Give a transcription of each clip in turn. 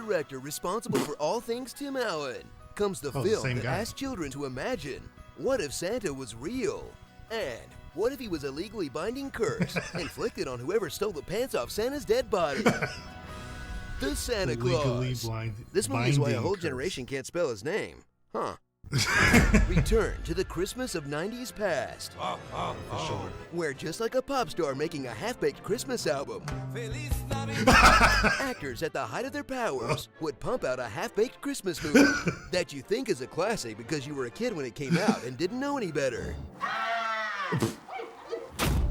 director responsible for all things Tim Allen, comes the film that asks children to imagine, what if Santa was real? And what if he was a legally binding curse inflicted on whoever stole the pants off Santa's dead body? The Santa Claus. This movie is why a whole generation can't spell his name. Huh. Return to the Christmas of 90s past. For sure. Where just like a pop star making a half-baked Christmas album, actors at the height of their powers would pump out a half-baked Christmas movie that you think is a classic because you were a kid when it came out and didn't know any better.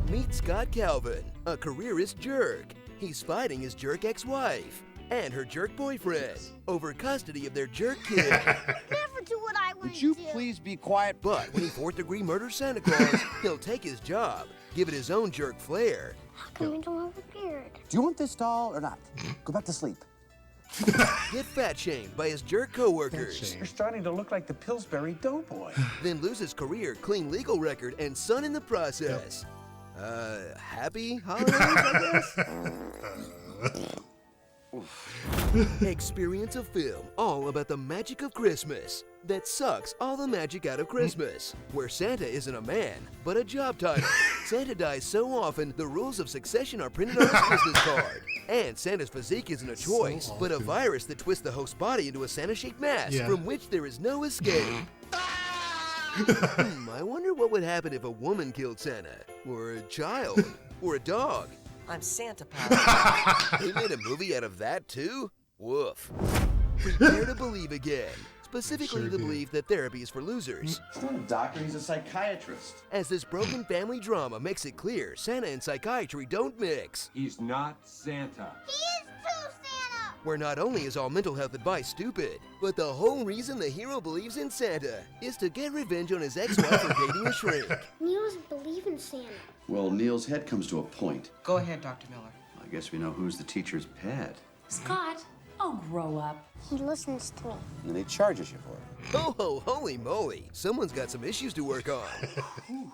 Meet Scott Calvin, a careerist jerk. He's fighting his jerk ex-wife and her jerk boyfriend over custody of their jerk kid. Never do what I would you please be quiet? But when he fourth-degree murders Santa Claus, he'll take his job, give it his own jerk flair. How come you don't have a beard? Do you want this doll or not? Go back to sleep. Get fat-shamed by his jerk co-workers. You're starting to look like the Pillsbury Doughboy. Then lose his career, clean legal record, and son in the process. Happy holidays, I guess? Experience a film all about the magic of Christmas that sucks all the magic out of Christmas, where Santa isn't a man, but a job title. Santa dies so often, the rules of succession are printed on his business card. And Santa's physique isn't a choice, but a virus that twists the host's body into a Santa-shaped mass from which there is no escape. I wonder what would happen if a woman killed Santa, or a child, or a dog. I'm Santa Paw. They made a movie out of that too? Woof. Prepare to believe again. Specifically the belief that therapy is for losers. He's not a doctor, he's a psychiatrist. As this broken family drama makes it clear, Santa and psychiatry don't mix. He's not Santa. He is too, Santa! Where not only is all mental health advice stupid, but the whole reason the hero believes in Santa is to get revenge on his ex-wife for dating a shrink. Neil doesn't believe in Santa. Well, Neil's head comes to a point. Go ahead, Dr. Miller. I guess we know who's the teacher's pet. Scott, oh, grow up. He listens to me. And he charges you for it. Ho ho, holy moly! Someone's got some issues to work on.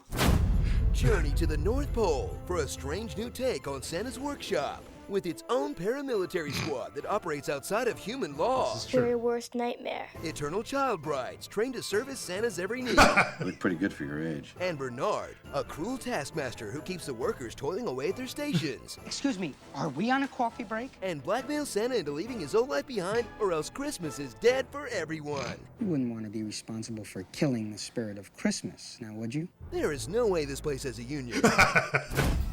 Journey to the North Pole for a strange new take on Santa's workshop, with its own paramilitary squad that operates outside of human law. Your worst nightmare. Eternal child brides trained to service Santa's every need. You look pretty good for your age. And Bernard, a cruel taskmaster who keeps the workers toiling away at their stations. Excuse me, are we on a coffee break? And blackmails Santa into leaving his old life behind, or else Christmas is dead for everyone. You wouldn't want to be responsible for killing the spirit of Christmas, now would you? There is no way this place has a union.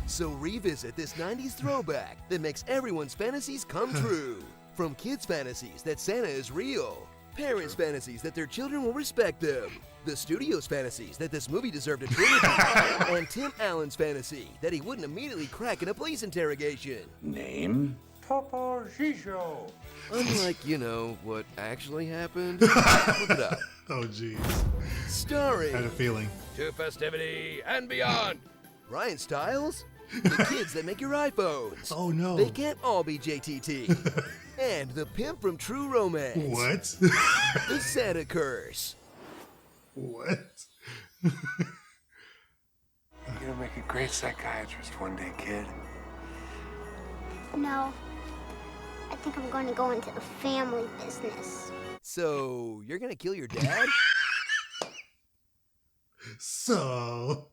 So revisit this 90s throwback that makes everyone's fantasies come true. From kids' fantasies that Santa is real, parents' fantasies that their children will respect them, the studio's fantasies that this movie deserved a trilogy, and Tim Allen's fantasy that he wouldn't immediately crack in a police interrogation. Name? Topo Shisho. Unlike, you know, what actually happened. Look it up. Oh, jeez. Starring Had a feeling. To festivity and beyond. Ryan Stiles? The kids that make your iPhones. Oh, no. They can't all be JTT. And the pimp from True Romance. What? The Santa Curse. What? You're gonna make a great psychiatrist one day, kid. No. I think I'm going to go into the family business. So, you're gonna kill your dad? So,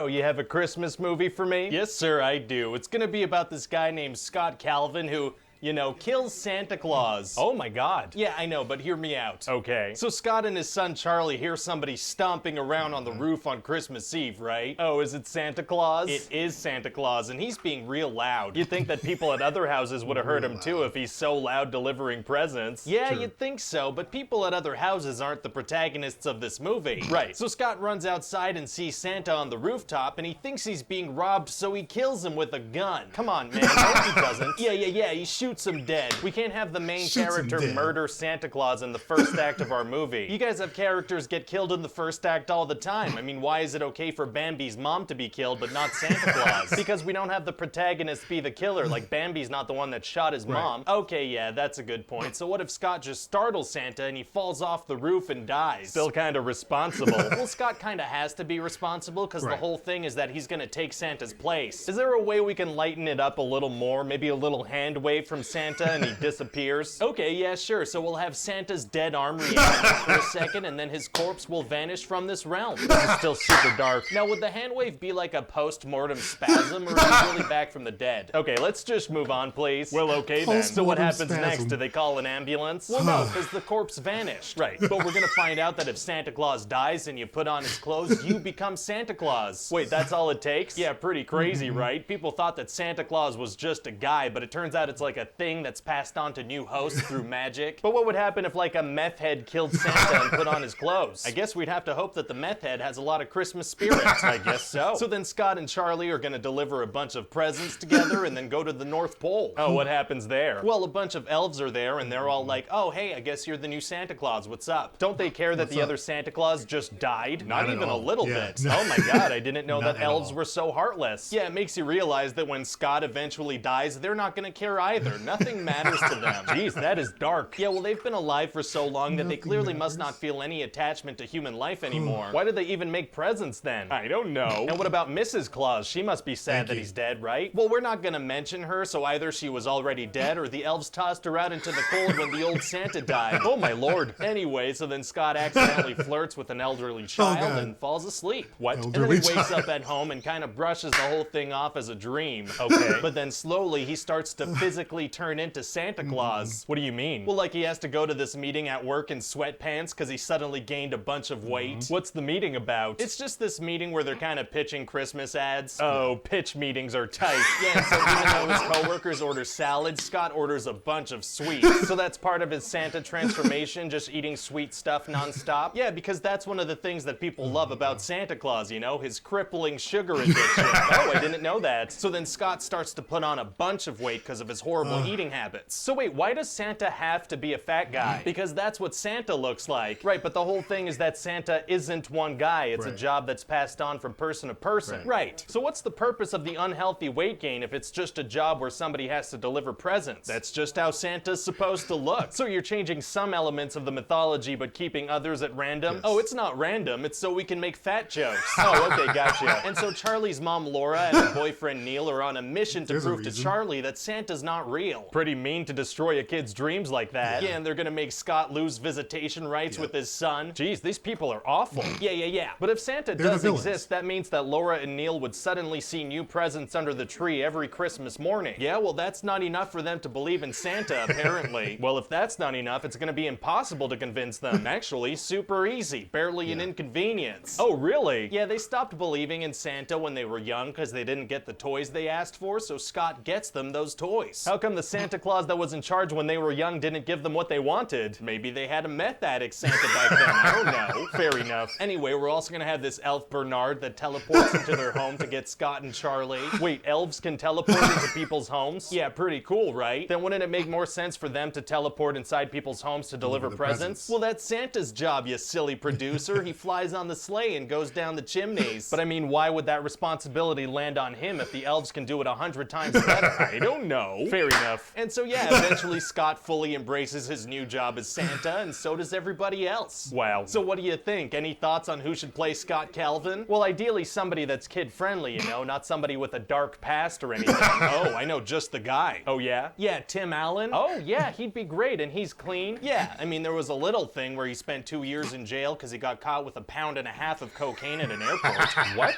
you have a Christmas movie for me? Yes, sir, I do. It's gonna be about this guy named Scott Calvin who, you know, kills Santa Claus. Oh my god. Yeah, I know, but hear me out. Okay. So Scott and his son Charlie hear somebody stomping around on the roof on Christmas Eve, right? Oh, is it Santa Claus? It is Santa Claus, and he's being real loud. You'd think that people at other houses would have heard him too if he's so loud delivering presents. Yeah, you'd think so, but people at other houses aren't the protagonists of this movie. Right. So Scott runs outside and sees Santa on the rooftop, and he thinks he's being robbed, so he kills him with a gun. Come on, man. No, he doesn't. Yeah, he shoots him dead. We can't have the main character murder Santa Claus in the first act of our movie. You guys have characters get killed in the first act all the time. I mean, why is it okay for Bambi's mom to be killed but not Santa Claus? Because we don't have the protagonist be the killer, like Bambi's not the one that shot his mom. Okay, yeah, that's a good point. So what if Scott just startles Santa and he falls off the roof and dies? Still kind of responsible. Well, Scott kind of has to be responsible because the whole thing is that he's gonna take Santa's place. Is there a way we can lighten it up a little more? Maybe a little hand wave from from Santa and he disappears? Okay, yeah, sure. So we'll have Santa's dead arm reanimate for a second, and then his corpse will vanish from this realm. This is still super dark. Now, would the hand wave be like a post-mortem spasm, or is he really back from the dead? Okay, let's just move on, please. Well, okay then. So what happens next? Do they call an ambulance? Well, no, because the corpse vanished. Right, but we're gonna find out that if Santa Claus dies and you put on his clothes, you become Santa Claus. Wait, that's all it takes? Yeah, pretty crazy, right? People thought that Santa Claus was just a guy, but it turns out it's like a thing that's passed on to new hosts through magic. But what would happen if like a meth head killed Santa and put on his clothes? I guess we'd have to hope that the meth head has a lot of Christmas spirit. I guess so. So then Scott and Charlie are gonna deliver a bunch of presents together and then go to the North Pole. Oh, what happens there? Well, a bunch of elves are there and they're all like, oh, hey, I guess you're the new Santa Claus. What's up? Don't they care that the other Santa Claus just died? Not even a little bit. Oh my God, I didn't know that elves were so heartless. Yeah, it makes you realize that when Scott eventually dies, they're not gonna care either. Nothing matters to them. Jeez, that is dark. Yeah, well, they've been alive for so long that they clearly must not feel any attachment to human life anymore. Why did they even make presents then? I don't know. And what about Mrs. Claus? She must be sad that he's dead, right? Well, we're not gonna mention her, so either she was already dead or the elves tossed her out into the cold when the old Santa died. Oh my lord. Anyway, so then Scott accidentally flirts with an elderly child and falls asleep. What? And then he wakes up at home and kind of brushes the whole thing off as a dream. Okay. But then slowly he starts to physically turn into Santa Claus. What do you mean? Well, like he has to go to this meeting at work in sweatpants because he suddenly gained a bunch of weight. What's the meeting about? It's just this meeting where they're kind of pitching Christmas ads. Oh, pitch meetings are tight. Yeah, so even though his coworkers order salad, Scott orders a bunch of sweets. So that's part of his Santa transformation, just eating sweet stuff nonstop. Yeah, because that's one of the things that people love about Santa Claus, you know, his crippling sugar addiction. Oh, I didn't know that. So then Scott starts to put on a bunch of weight because of his horrible eating habits. So wait, why does Santa have to be a fat guy? Because that's what Santa looks like. Right, but the whole thing is that Santa isn't one guy. It's a job that's passed on from person to person. Right. So what's the purpose of the unhealthy weight gain if it's just a job where somebody has to deliver presents? That's just how Santa's supposed to look. So you're changing some elements of the mythology but keeping others at random? Oh, it's not random. It's so we can make fat jokes. Oh, okay, gotcha. And so Charlie's mom Laura and her boyfriend Neil are on a mission to prove to Charlie that Santa's not real. Pretty mean to destroy a kid's dreams like that. Yeah, and they're gonna make Scott lose visitation rights with his son. Jeez, these people are awful. Yeah. But if Santa does exist, that means that Laura and Neil would suddenly see new presents under the tree every Christmas morning. Yeah, well, that's not enough for them to believe in Santa, apparently. Well, if that's not enough, it's gonna be impossible to convince them. Actually, super easy. Barely an inconvenience. Oh, really? Yeah, they stopped believing in Santa when they were young because they didn't get the toys they asked for, so Scott gets them those toys. How come the Santa Claus that was in charge when they were young didn't give them what they wanted? Maybe they had a meth addict Santa back then. I don't know. Fair enough. Anyway, we're also gonna have this elf Bernard that teleports into their home to get Scott and Charlie. Wait, elves can teleport into people's homes? Yeah, pretty cool, right? Then wouldn't it make more sense for them to teleport inside people's homes to deliver presents? Well, that's Santa's job, you silly producer. He flies on the sleigh and goes down the chimneys. But I mean, why would that responsibility land on him if the elves can do it 100 times better? I don't know. Fair enough. And so yeah, eventually Scott fully embraces his new job as Santa, and so does everybody else. Wow. So what do you think? Any thoughts on who should play Scott Calvin? Well, ideally somebody that's kid-friendly, you know, not somebody with a dark past or anything. Oh, I know just the guy. Oh yeah? Yeah, Tim Allen? Oh yeah, he'd be great, and he's clean. Yeah, I mean, there was a little thing where he spent 2 years in jail because he got caught with 1.5 pounds of cocaine at an airport. What?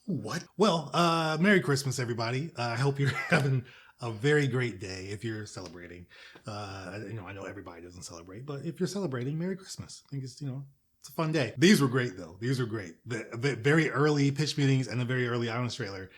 What? Well, Merry Christmas, everybody. I hope you're having a very great day if you're celebrating. I know everybody doesn't celebrate, but if you're celebrating, Merry Christmas. I think it's a fun day. These were great, though. These were great. The very early pitch meetings and the very early Islands trailer,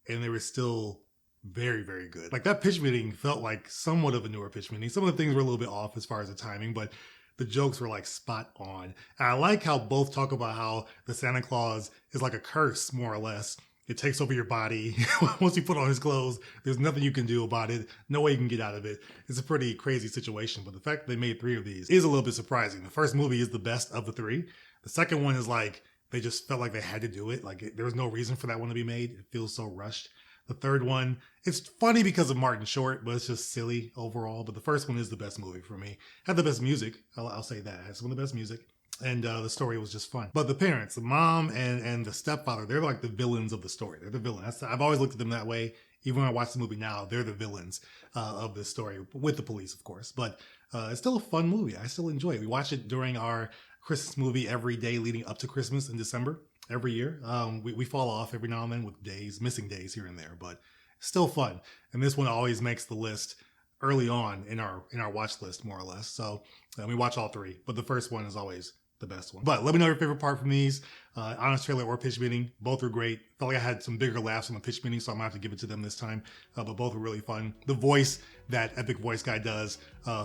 and they were still very, very good. Like, that pitch meeting felt like somewhat of a newer pitch meeting. Some of the things were a little bit off as far as the timing, but the jokes were like spot on. And I like how both talk about how the Santa Claus is like a curse, more or less. It takes over your body. Once you put on his clothes, there's nothing you can do about it. No way you can get out of it. It's a pretty crazy situation. But the fact that they made 3 of these is a little bit surprising. The first movie is the best of the 3. The second one is like, they just felt like they had to do it. Like, there was no reason for that one to be made. It feels so rushed. The third one, it's funny because of Martin Short, but it's just silly overall. But the first one is the best movie for me. Had the best music. I'll say that. It has some of the best music. and the story was just fun. But the parents, the mom and the stepfather, they're like the villains of the story. They're the villain. I've always looked at them that way. Even when I watch the movie now, they're the villains of this story, with the police, of course. But it's still a fun movie. I still enjoy it. We watch it during our Christmas movie every day leading up to Christmas in December every year. We fall off every now and then with missing days here and there, but still fun. And this one always makes the list early on in our watch list, more or less. So we watch all three, but the first one is always the best one. But let me know your favorite part from these. Honest Trailer or Pitch Meeting, both are great. Felt like I had some bigger laughs on the Pitch Meeting, so I'm gonna have to give it to them this time. But both are really fun. The voice that Epic Voice Guy does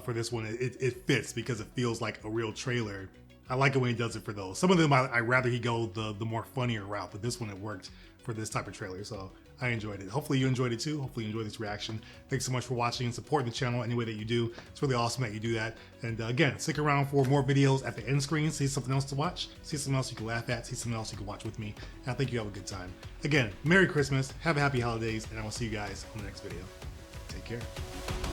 for this one, it fits because it feels like a real trailer. I like it when he does it for those. Some of them I'd rather he go the more funnier route, but this one it worked for this type of trailer, so I enjoyed it. Hopefully you enjoyed it too. Hopefully you enjoyed this reaction. Thanks so much for watching and supporting the channel any way that you do. It's really awesome that you do that. And again, stick around for more videos at the end screen. See something else to watch. See something else you can laugh at. See something else you can watch with me. And I think you have a good time. Again, Merry Christmas. Have a happy holidays. And I will see you guys on the next video. Take care.